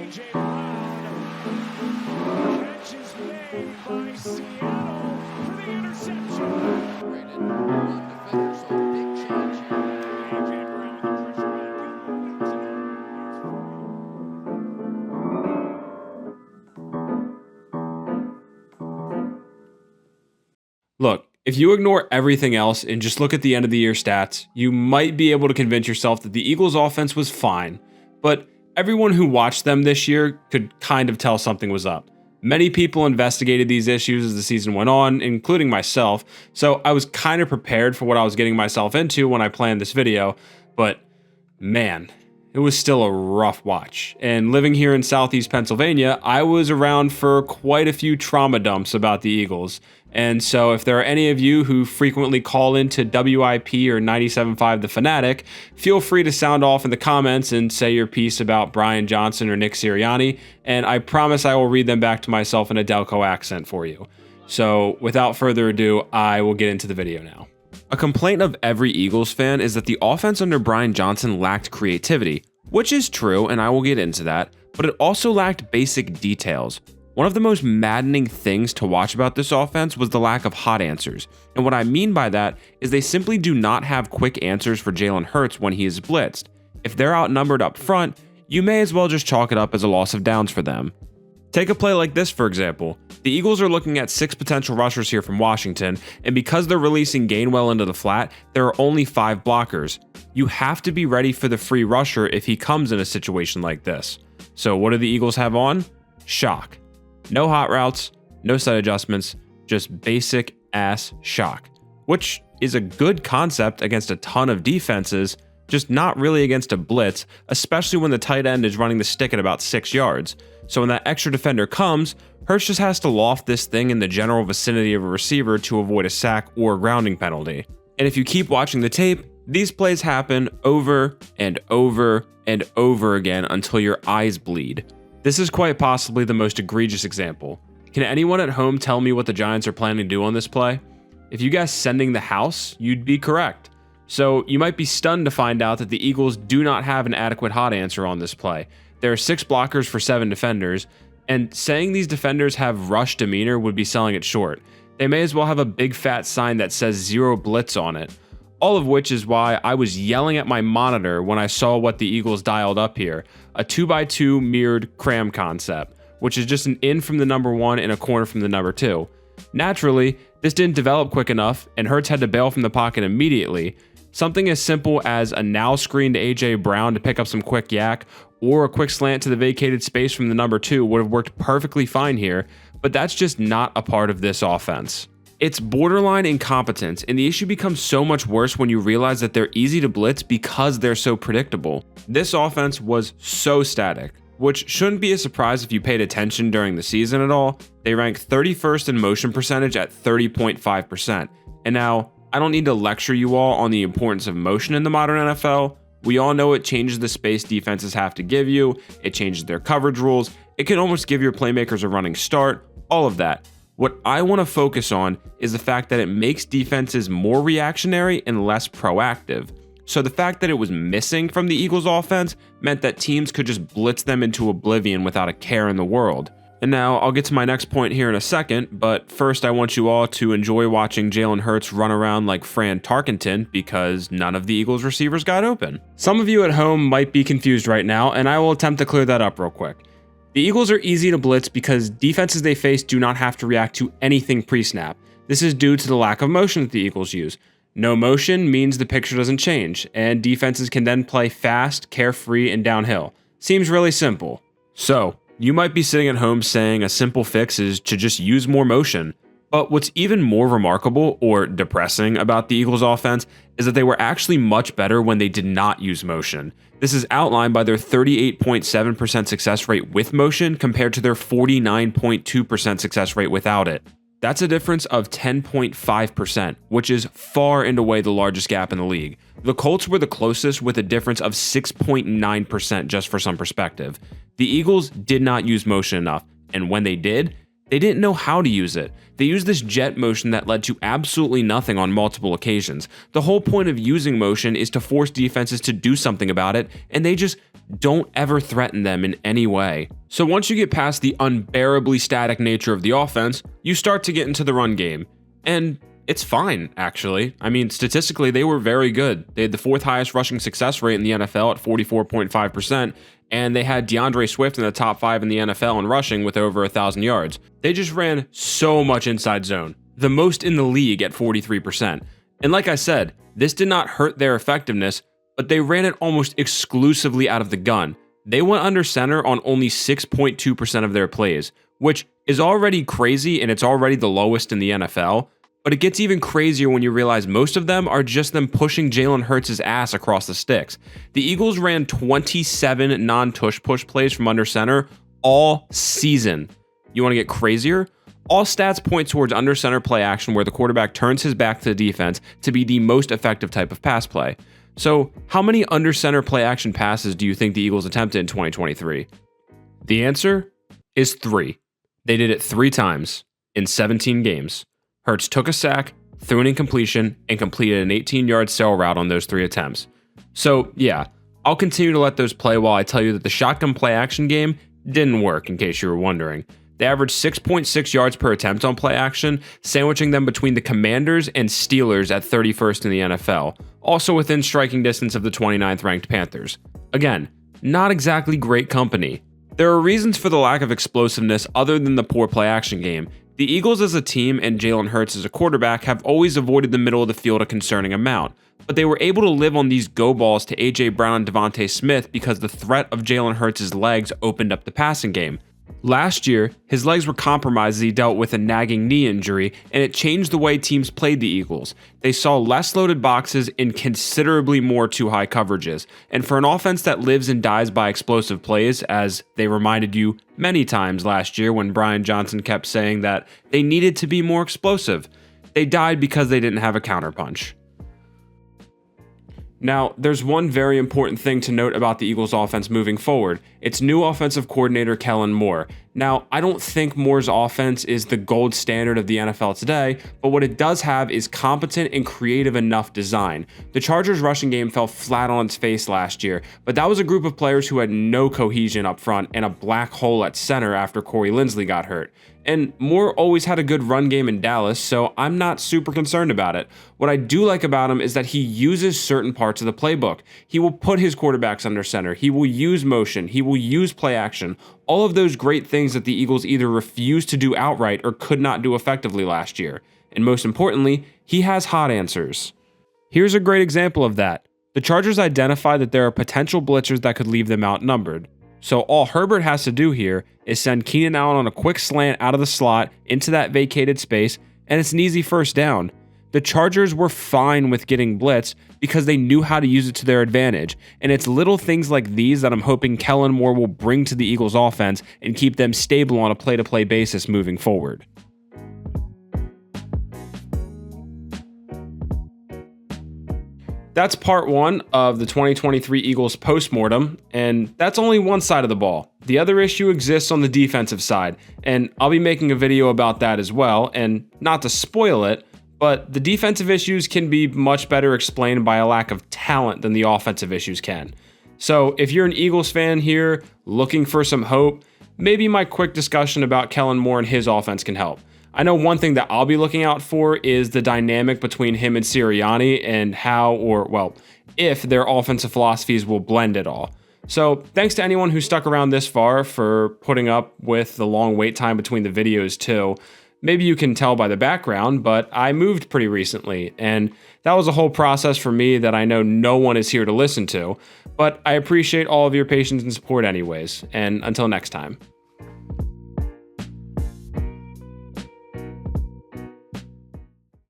A.J. Brown. Catch is made by Seattle for the interception. Rated one defender, so a big change here. A.J. Brown with the pressure on Look, if you ignore everything else and just look at the end of the year stats, you might be able to convince yourself that the Eagles' offense was fine, but everyone who watched them this year could kind of tell something was up. Many people investigated these issues as the season went on, including myself, so I was kind of prepared for what I was getting myself into when I planned this video, but man, it was still a rough watch. And living here in Southeast Pennsylvania, I was around for quite a few trauma dumps about the Eagles. And so if there are any of you who frequently call into WIP or 97.5 The Fanatic, feel free to sound off in the comments and say your piece about Brian Johnson or Nick Sirianni, and I promise I will read them back to myself in a Delco accent for you. So without further ado, I will get into the video now. A complaint of every Eagles fan is that the offense under Brian Johnson lacked creativity, which is true, and I will get into that, but it also lacked basic details. One of the most maddening things to watch about this offense was the lack of hot answers, and what I mean by that is they simply do not have quick answers for Jalen Hurts when he is blitzed. If they're outnumbered up front, you may as well just chalk it up as a loss of downs for them. Take a play like this, for example. The Eagles are looking at 6 potential rushers here from Washington, and because they're releasing Gainwell into the flat, there are only 5 blockers. You have to be ready for the free rusher if he comes in a situation like this. So what do the Eagles have on? Shock. No hot routes, no side adjustments, just basic ass shock, which is a good concept against a ton of defenses, just not really against a blitz, especially when the tight end is running the stick at about 6 yards. So when that extra defender comes, Hurts just has to loft this thing in the general vicinity of a receiver to avoid a sack or a grounding penalty. And if you keep watching the tape, these plays happen over and over and over again until your eyes bleed. This is quite possibly the most egregious example. Can anyone at home tell me what the Giants are planning to do on this play? If you guessed sending the house, you'd be correct. So you might be stunned to find out that the Eagles do not have an adequate hot answer on this play. There are 6 blockers for 7 defenders, and saying these defenders have rush demeanor would be selling it short. They may as well have a big fat sign that says 0 blitz on it. All of which is why I was yelling at my monitor when I saw what the Eagles dialed up here, a 2x2 mirrored cram concept, which is just an in from the number 1 and a corner from the number 2. Naturally, this didn't develop quick enough, and Hurts had to bail from the pocket immediately. Something as simple as a now screen to A.J. Brown to pick up some quick yak, or a quick slant to the vacated space from the number 2 would have worked perfectly fine here, but that's just not a part of this offense. It's borderline incompetence, and the issue becomes so much worse when you realize that they're easy to blitz because they're so predictable. This offense was so static, which shouldn't be a surprise if you paid attention during the season at all. They ranked 31st in motion percentage at 30.5%. And now, I don't need to lecture you all on the importance of motion in the modern NFL. We all know it changes the space defenses have to give you, it changes their coverage rules, it can almost give your playmakers a running start, all of that. What I want to focus on is the fact that it makes defenses more reactionary and less proactive. So the fact that it was missing from the Eagles offense meant that teams could just blitz them into oblivion without a care in the world. And now I'll get to my next point here in a second, but first I want you all to enjoy watching Jalen Hurts run around like Fran Tarkenton because none of the Eagles receivers got open. Some of you at home might be confused right now, and I will attempt to clear that up real quick. The Eagles are easy to blitz because defenses they face do not have to react to anything pre-snap. This is due to the lack of motion that the Eagles use. No motion means the picture doesn't change, and defenses can then play fast, carefree, and downhill. Seems really simple. So, you might be sitting at home saying a simple fix is to just use more motion. But what's even more remarkable or depressing about the Eagles offense is that they were actually much better when they did not use motion. This is outlined by their 38.7% success rate with motion compared to their 49.2% success rate without it. That's a difference of 10.5%, which is far and away the largest gap in the league. The Colts were the closest with a difference of 6.9% just for some perspective. The Eagles did not use motion enough, and when they did, They didn't know how to use it. They used this jet motion that led to absolutely nothing on multiple occasions. The whole point of using motion is to force defenses to do something about it, and they just don't ever threaten them in any way. So once you get past the unbearably static nature of the offense, you start to get into the run game. And it's fine, actually. I mean, statistically, they were very good. They had the 4th highest rushing success rate in the NFL at 44.5%, and they had DeAndre Swift in the top 5 in the NFL in rushing with over 1,000 yards. They just ran so much inside zone, the most in the league at 43%. And like I said, this did not hurt their effectiveness, but they ran it almost exclusively out of the gun. They went under center on only 6.2% of their plays, which is already crazy and it's already the lowest in the NFL. But it gets even crazier when you realize most of them are just them pushing Jalen Hurts' ass across the sticks. The Eagles ran 27 non-tush push plays from under center all season. You want to get crazier? All stats point towards under center play action where the quarterback turns his back to the defense to be the most effective type of pass play. So how many under center play action passes do you think the Eagles attempted in 2023? The answer is 3. They did it 3 times in 17 games. Hurts took a sack, threw an incompletion, and completed an 18-yard sail route on those 3 attempts. So yeah, I'll continue to let those play while I tell you that the shotgun play action game didn't work, in case you were wondering. They averaged 6.6 yards per attempt on play action, sandwiching them between the Commanders and Steelers at 31st in the NFL, also within striking distance of the 29th ranked Panthers. Again, not exactly great company. There are reasons for the lack of explosiveness other than the poor play action game. The Eagles as a team and Jalen Hurts as a quarterback have always avoided the middle of the field a concerning amount, but they were able to live on these go balls to A.J. Brown and Devontae Smith because the threat of Jalen Hurts' legs opened up the passing game. Last year, his legs were compromised as he dealt with a nagging knee injury, and it changed the way teams played the Eagles. They saw less loaded boxes and considerably more too high coverages. And for an offense that lives and dies by explosive plays, as they reminded you many times last year when Brian Johnson kept saying that they needed to be more explosive, they died because they didn't have a counterpunch. Now, there's one very important thing to note about the Eagles offense moving forward. It's new offensive coordinator Kellen Moore. Now, I don't think Moore's offense is the gold standard of the NFL today, but what it does have is competent and creative enough design. The Chargers rushing game fell flat on its face last year, but that was a group of players who had no cohesion up front and a black hole at center after Corey Linsley got hurt. And Moore always had a good run game in Dallas, so I'm not super concerned about it. What I do like about him is that he uses certain parts of the playbook. He will put his quarterbacks under center. He will use motion. He will use play action. All of those great things that the Eagles either refused to do outright or could not do effectively last year. And most importantly, he has hot answers. Here's a great example of that. The Chargers identify that there are potential blitzers that could leave them outnumbered. So all Herbert has to do here is send Keenan Allen on a quick slant out of the slot into that vacated space, and it's an easy first down. The Chargers were fine with getting blitzed because they knew how to use it to their advantage, and it's little things like these that I'm hoping Kellen Moore will bring to the Eagles offense and keep them stable on a play-to-play basis moving forward. That's part 1 of the 2023 Eagles postmortem, and that's only one side of the ball. The other issue exists on the defensive side, and I'll be making a video about that as well, and not to spoil it, but the defensive issues can be much better explained by a lack of talent than the offensive issues can. So if you're an Eagles fan here looking for some hope, maybe my quick discussion about Kellen Moore and his offense can help. I know one thing that I'll be looking out for is the dynamic between him and Sirianni and how, or well, if their offensive philosophies will blend at all. So thanks to anyone who stuck around this far for putting up with the long wait time between the videos too. Maybe you can tell by the background, but I moved pretty recently, and that was a whole process for me that I know no one is here to listen to, but I appreciate all of your patience and support anyways, and until next time.